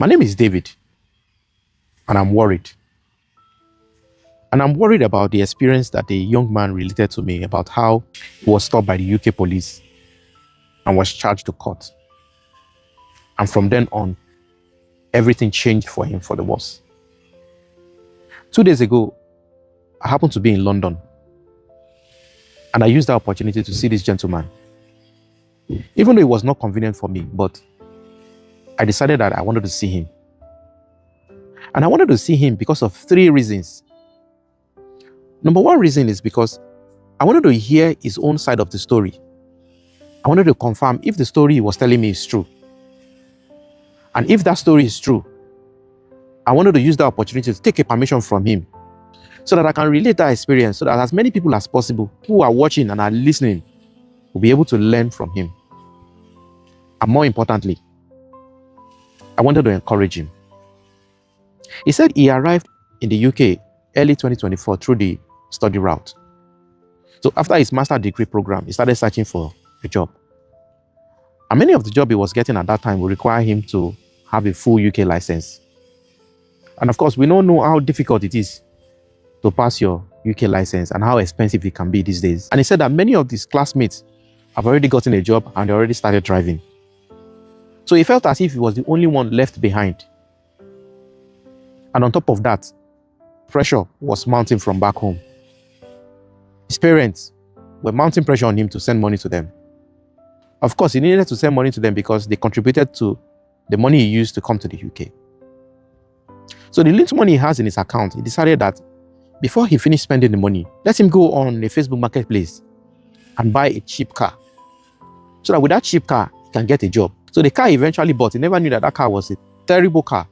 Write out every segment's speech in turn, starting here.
My name is David, and I'm worried. And I'm worried about the experience that a young man related to me about how he was stopped by the UK police and was charged to court. And from then on, everything changed for him for the worse. 2 days ago, I happened to be in London, and I used that opportunity to see this gentleman. Even though it was not convenient for me, but I decided that I wanted to see him. And I wanted to see him because of 3 reasons. Number 1 reason is because I wanted to hear his own side of the story. I wanted to confirm if the story he was telling me is true. And if that story is true, I wanted to use that opportunity to take a permission from him so that I can relate that experience, so that as many people as possible who are watching and are listening will be able to learn from him. And more importantly, I wanted to encourage him. He said he arrived in the UK early 2024 through the study route. So after his master's degree program, he started searching for a job. And many of the jobs he was getting at that time would require him to have a full UK license. And of course, we don't know how difficult it is to pass your UK license and how expensive it can be these days. And he said that many of his classmates have already gotten a job and they already started driving. So he felt as if he was the only one left behind. And on top of that, pressure was mounting from back home. His parents were mounting pressure on him to send money to them. Of course, he needed to send money to them because they contributed to the money he used to come to the UK. So the little money he has in his account, he decided that before he finished spending the money, let him go on a Facebook marketplace and buy a cheap car. So that with that cheap car, he can get a job. So the car he eventually bought, he never knew that that car was a terrible car.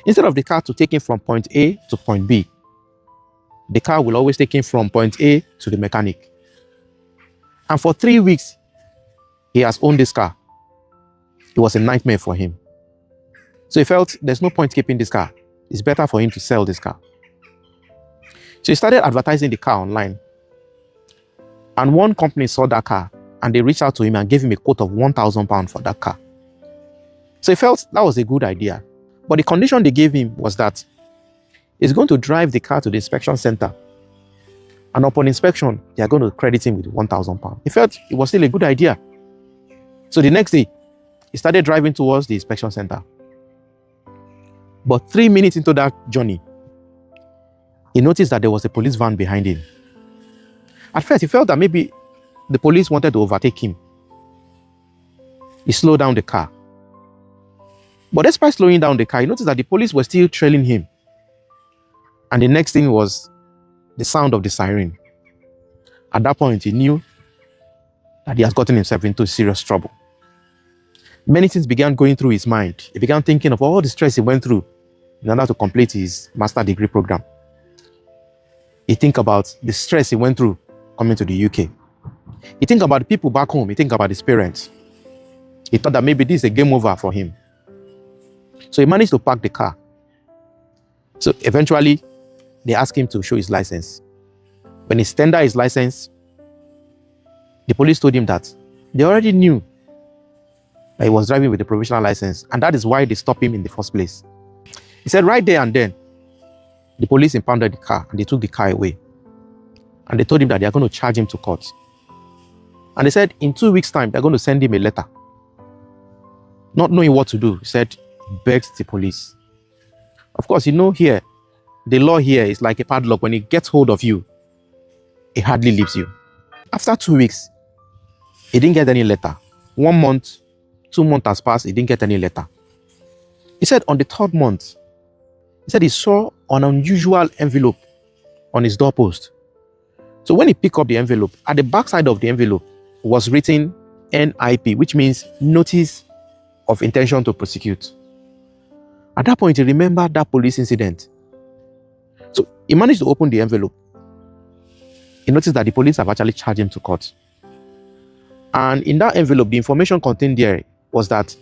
Instead of the car to take him from point A to point B, the car will always take him from point A to the mechanic. And for 3 weeks, he has owned this car. It was a nightmare for him. So he felt there's no point keeping this car. It's better for him to sell this car. So he started advertising the car online. And one company saw that car and they reached out to him and gave him a quote of £1,000 for that car. So he felt that was a good idea. But the condition they gave him was that he's going to drive the car to the inspection center. And upon inspection, they are going to credit him with £1,000. He felt it was still a good idea. So the next day, he started driving towards the inspection center. But 3 minutes into that journey, he noticed that there was a police van behind him. At first, he felt that maybe the police wanted to overtake him. He slowed down the car. But despite slowing down the car, he noticed that the police were still trailing him. And the next thing was the sound of the siren. At that point, he knew that he has gotten himself into serious trouble. Many things began going through his mind. He began thinking of all the stress he went through in order to complete his master's degree program. He think about the stress he went through coming to the UK. He think about the people back home. He think about his parents. He thought that maybe this is a game over for him. So he managed to park the car. So eventually, they asked him to show his license. When he tendered his license, the police told him that they already knew that he was driving with a provisional license, and that is why they stopped him in the first place. He said right there and then, the police impounded the car and they took the car away. And they told him that they are going to charge him to court. And they said in 2 weeks' time, they're going to send him a letter. Not knowing what to do, he said, begged the police. Of course, here, the law here is like a padlock. When it gets hold of you, it hardly leaves you. After 2 weeks, he didn't get any letter. 1 month, 2 months has passed, he didn't get any letter. He said on the 3rd month, he said he saw an unusual envelope on his doorpost. So when he picked up the envelope, at the back side of the envelope was written NIP, which means Notice of Intention to Prosecute. At that point, he remembered that police incident. So he managed to open the envelope. He noticed that the police have actually charged him to court. And in that envelope, the information contained there was that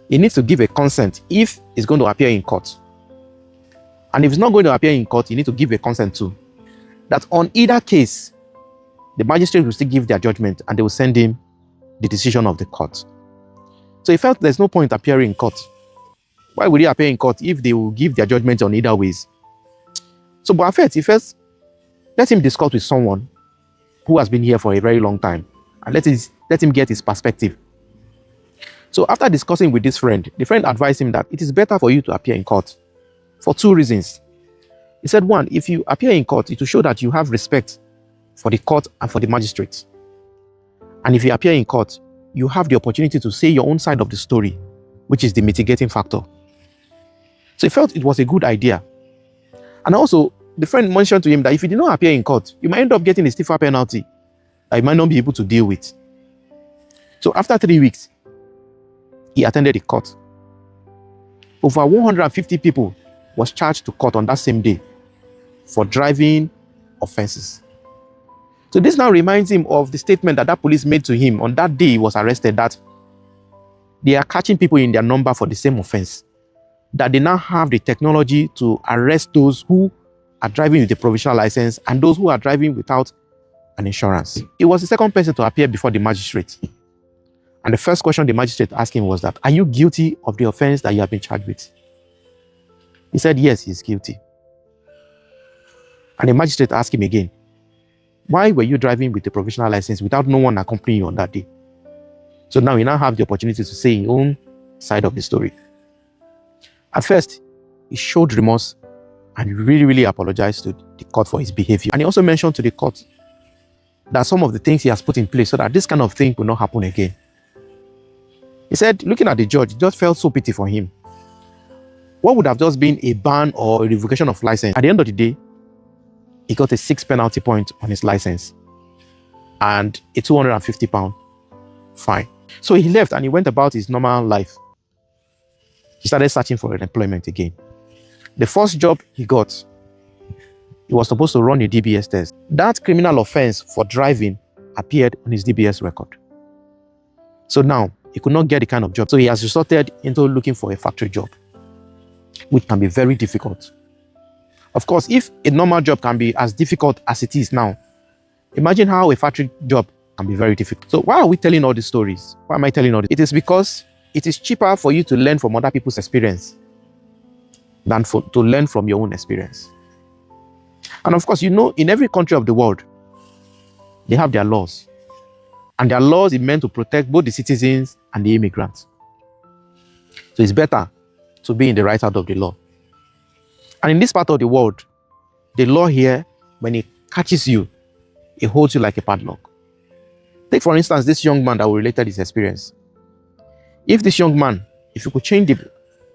he needs to give a consent if he's going to appear in court. And if he's not going to appear in court, he needs to give a consent too. That on either case, the magistrate will still give their judgment and they will send him the decision of the court. So he felt there's no point appearing in court. Why would he appear in court if they will give their judgment on either ways? So, but he first let him discuss with someone who has been here for a very long time, and let him get his perspective. So after discussing with this friend, the friend advised him that it is better for you to appear in court for 2 reasons. He said, one, if you appear in court, it will show that you have respect for the court and for the magistrates. And if you appear in court, you have the opportunity to say your own side of the story, which is the mitigating factor. So he felt it was a good idea. And also, the friend mentioned to him that if you did not appear in court, you might end up getting a stiffer penalty that you might not be able to deal with. So after 3 weeks, he attended the court. Over 150 people was charged to court on that same day for driving offenses. So this now reminds him of the statement that police made to him on that day he was arrested, that they are catching people in their number for the same offense, that they now have the technology to arrest those who are driving with a provisional license and those who are driving without an insurance. He was the second person to appear before the magistrate. And the first question the magistrate asked him was that, are you guilty of the offense that you have been charged with? He said, yes, he is guilty. And the magistrate asked him again, why were you driving with a provisional license without no one accompanying you on that day? So now you now have the opportunity to say your own side of the story. At first, he showed remorse and he really, really apologized to the court for his behavior. And he also mentioned to the court that some of the things he has put in place so that this kind of thing will not happen again. He said, looking at the judge, it just felt so pity for him. What would have just been a ban or a revocation of license, at the end of the day, he got a 6 penalty point on his license and a £250 fine. So he left and he went about his normal life. He started searching for employment again. The first job he got, he was supposed to run a DBS test. That criminal offense for driving appeared on his DBS record. So now, he could not get the kind of job. So he has resorted into looking for a factory job, which can be very difficult. Of course, if a normal job can be as difficult as it is now, imagine how a factory job can be very difficult. So why are we telling all these stories? Why am I telling all this? It is because it is cheaper for you to learn from other people's experience than to learn from your own experience. And of course, you know, in every country of the world, they have their laws. And their laws are meant to protect both the citizens and the immigrants. So it's better to be in the right side of the law. And in this part of the world, the law here, when it catches you, it holds you like a padlock. Take, for instance, this young man that we related his experience. If this young man, if you could change the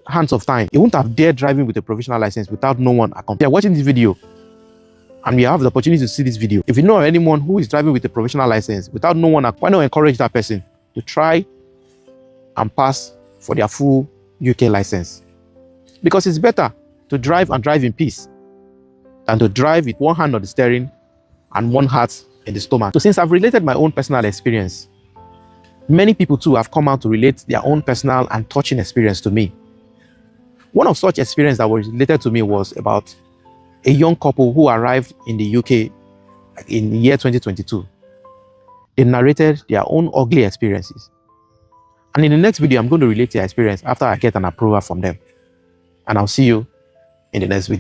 hands of time, he wouldn't have dared driving with a provisional license without no one accompanying. You are watching this video, and you have the opportunity to see this video. If you know of anyone who is driving with a provisional license without no one, why not encourage that person to try and pass for their full UK license? Because it's better to drive and drive in peace than to drive with one hand on the steering and one heart in the stomach. So since I've related my own personal experience, many people too have come out to relate their own personal and touching experience to me. One of such experience that was related to me was about a young couple who arrived in the UK in the year 2022. They narrated their own ugly experiences. And in the next video, I'm going to relate their experience after I get an approval from them. And I'll see you in the next video.